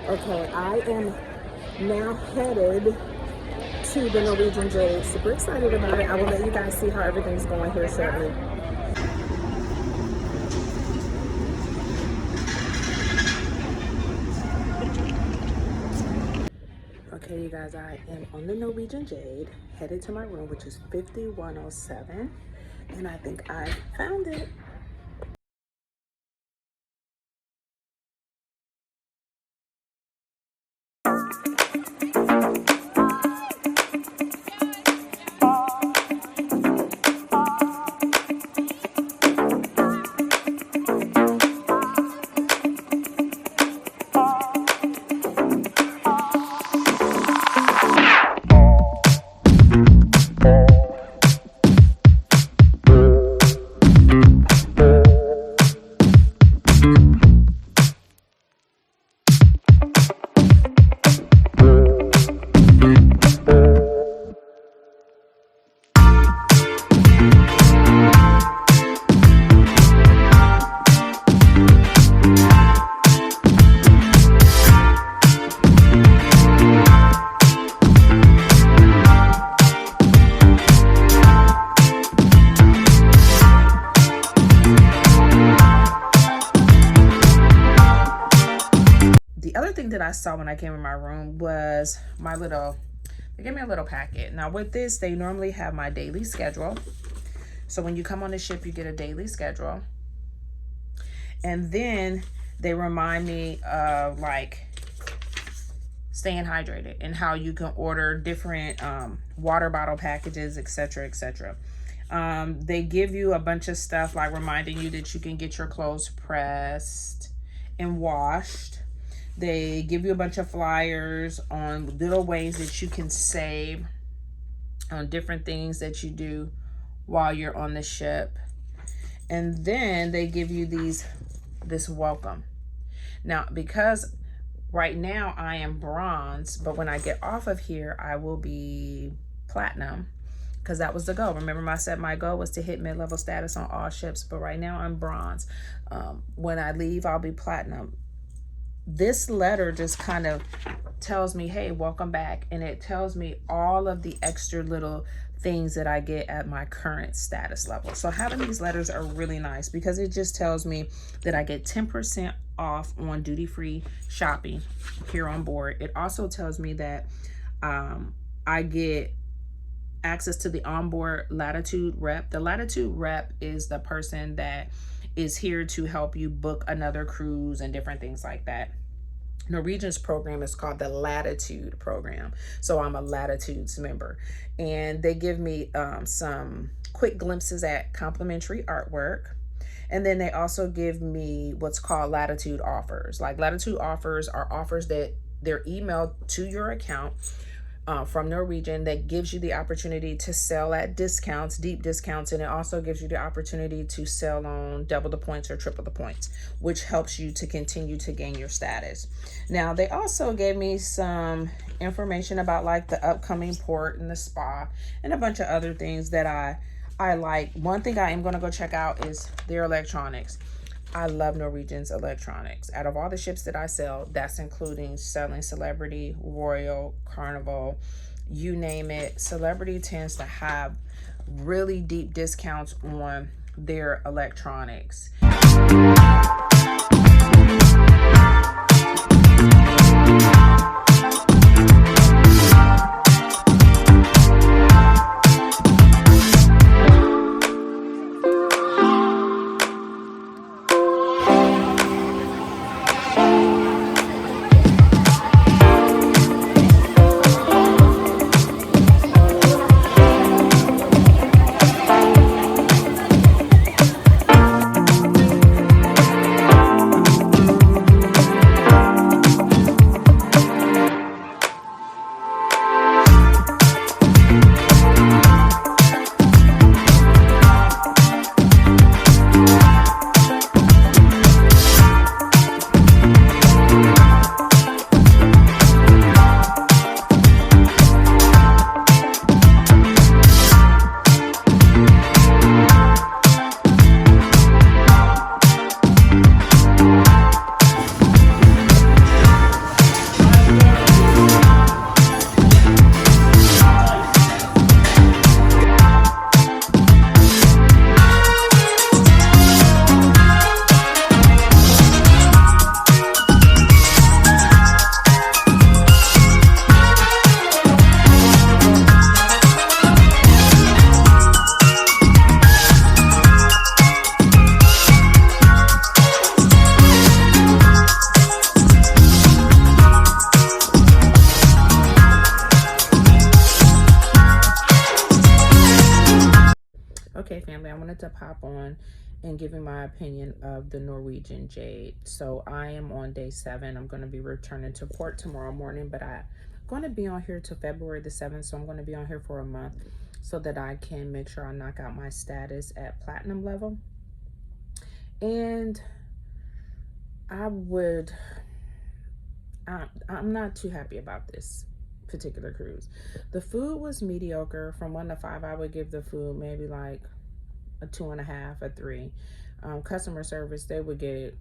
Okay, I am now headed to the Norwegian Jade. Super excited about it. I will let you guys see how everything's going here shortly. Okay, you guys, I am on the Norwegian Jade, headed to my room, which is 5107, and I think I found it. That I saw when I came in my room was they gave me a little packet. Now with this, they normally have my daily schedule. So when you come on the ship, you get a daily schedule. And then they remind me of like staying hydrated and how you can order different water bottle packages, etc., etc. They give you a bunch of stuff like reminding you that you can get your clothes pressed and washed. They give you a bunch of flyers on little ways that you can save on different things that you do while you're on the ship. And then they give you this welcome. Now, because right now I am bronze, but when I get off of here, I will be platinum, because that was the goal. Remember, I said my goal was to hit mid-level status on all ships, but right now I'm bronze. When I leave, I'll be platinum. This letter just kind of tells me, hey, welcome back. And it tells me all of the extra little things that I get at my current status level. So having these letters are really nice because it just tells me that I get 10% off on duty-free shopping here on board. It also tells me that I get access to the onboard latitude rep. The latitude rep is the person that is here to help you book another cruise and different things like that. Norwegian's program is called the Latitude program. So I'm a Latitudes member. And they give me some quick glimpses at complimentary artwork. And then they also give me what's called Latitude offers. Like Latitude offers are offers that they're emailed to your account from Norwegian that gives you the opportunity to sell at discounts, deep discounts, and it also gives you the opportunity to sell on double the points or triple the points, which helps you to continue to gain your status. Now, they also gave me some information about like the upcoming port and the spa and a bunch of other things that I like. One thing I am going to go check out is their electronics. I love Norwegian's electronics. Out of all the ships that I sell, that's including selling Celebrity, Royal, Carnival, you name it. Celebrity tends to have really deep discounts on their electronics. family, I wanted to pop on and give you my opinion of the Norwegian Jade. So I am on day 7. I'm going to be returning to port tomorrow morning, but I'm going to be on here till February the 7th. So I'm going to be on here for a month so that I can make sure I knock out my status at platinum level. And I'm not too happy about this particular cruise. The food was mediocre. From 1 to 5, I would give the food maybe like a 2.5, a 3. Customer service, they would get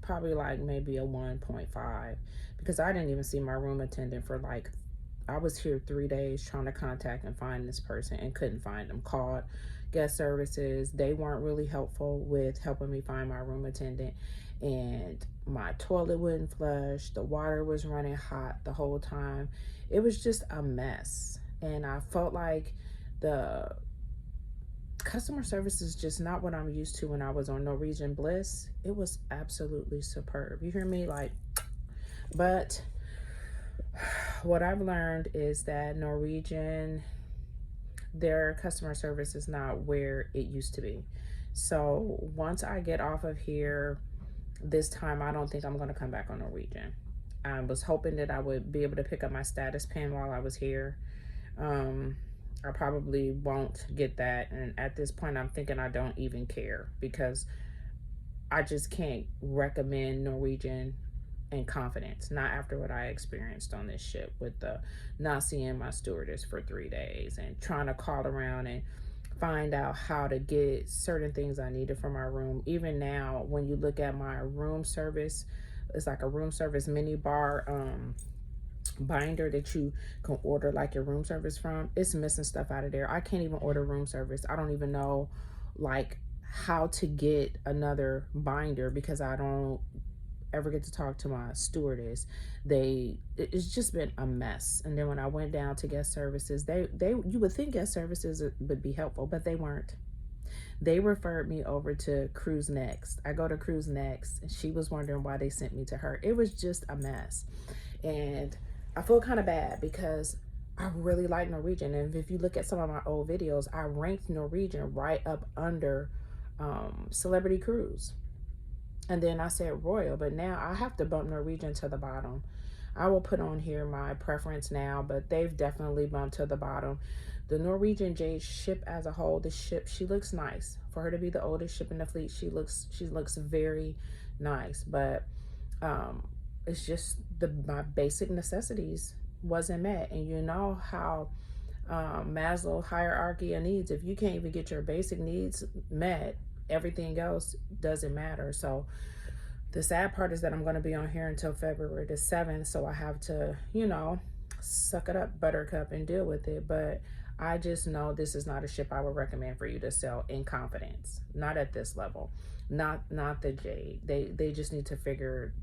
probably like maybe a 1.5, because I didn't even see my room attendant for like, I was here 3 days trying to contact and find this person and couldn't find them. Called guest services, they weren't really helpful with helping me find my room attendant, and my toilet wouldn't flush. The water was running hot the whole time. It was just a mess, and I felt like the customer service is just not what I'm used to. When I was on Norwegian Bliss, it was absolutely superb. You hear me? Like, but what I've learned is that Norwegian, their customer service is not where it used to be. So once I get off of here this time, I don't think I'm going to come back on Norwegian. I was hoping that I would be able to pick up my status pin while I was here. I probably won't get that, and at this point I'm thinking I don't even care, because I just can't recommend Norwegian in confidence, not after what I experienced on this ship with the not seeing my stewardess for 3 days and trying to call around and find out how to get certain things I needed for my room. Even now, when you look at my room service, it's like a room service mini bar binder that you can order like your room service from. It's missing stuff out of there. I can't even order room service. I don't even know like how to get another binder, because I don't ever get to talk to my stewardess. It's just been a mess. And then when I went down to guest services, you would think guest services would be helpful, but they weren't. They referred me over to Cruise Next. I go to Cruise Next, and she was wondering why they sent me to her. It was just a mess. And I feel kind of bad, because I really like Norwegian. And if you look at some of my old videos, I ranked Norwegian right up under Celebrity Cruise. And then I said Royal, but now I have to bump Norwegian to the bottom. I will put on here my preference now, but they've definitely bumped to the bottom. The Norwegian Jade ship as a whole, the ship, she looks nice. For her to be the oldest ship in the fleet, she looks very nice. But it's just my basic necessities wasn't met. And you know how Maslow hierarchy of needs, if you can't even get your basic needs met, everything else doesn't matter. So the sad part is that I'm going to be on here until February the 7th. So I have to, you know, suck it up, buttercup, and deal with it. But I just know this is not a ship I would recommend for you to sell in confidence. Not at this level. Not the Jade. They just need to figure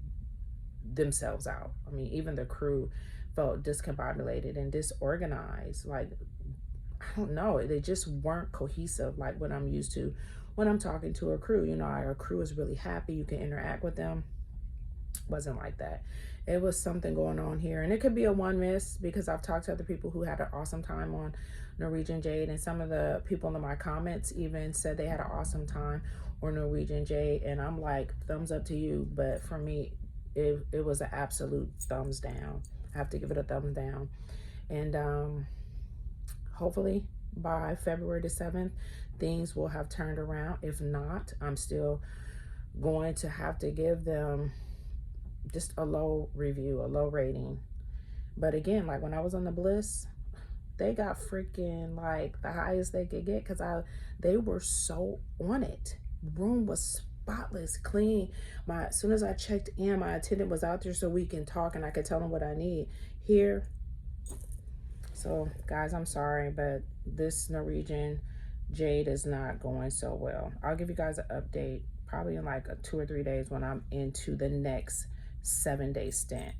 themselves out. I mean, even the crew felt discombobulated and disorganized. Like, I don't know, they just weren't cohesive like what I'm used to when I'm talking to a crew. You know, our crew is really happy, you can interact with them. Wasn't like that. It was something going on here, and it could be a one miss, because I've talked to other people who had an awesome time on Norwegian Jade, and some of the people in my comments even said they had an awesome time on Norwegian Jade, and I'm like, thumbs up to you. But for me, it was an absolute thumbs down. I have to give it a thumbs down. And hopefully by February the 7th, things will have turned around. If not, I'm still going to have to give them just a low review, a low rating. But again, like when I was on the Bliss, they got freaking like the highest they could get, because they were so on it. Room was spotless, clean. As soon as I checked in, my attendant was out there so we can talk and I could tell them what I need. Here, so guys, I'm sorry, but this Norwegian Jade is not going so well. I'll give you guys an update probably in like 2 or 3 days when I'm into the next 7-day stint.